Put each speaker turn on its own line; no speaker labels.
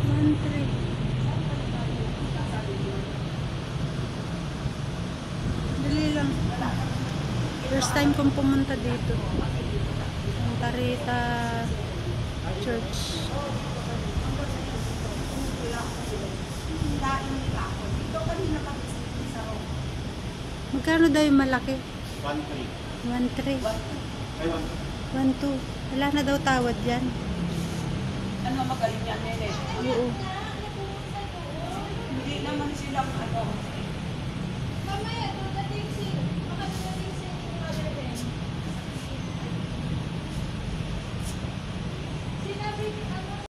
1-3. Dali lang. First time kong pumunta dito. Santa Rita Church.
Daing nila ako. Dito kanina kami sa room.
Magkano daw yung malaki?
1-3.
1-3.
Ay,
1-2. Wala na daw tawad yan.
Ano magaling yan, nene?
Oo.
Hindi naman silang ano.
Mamaya, dadating si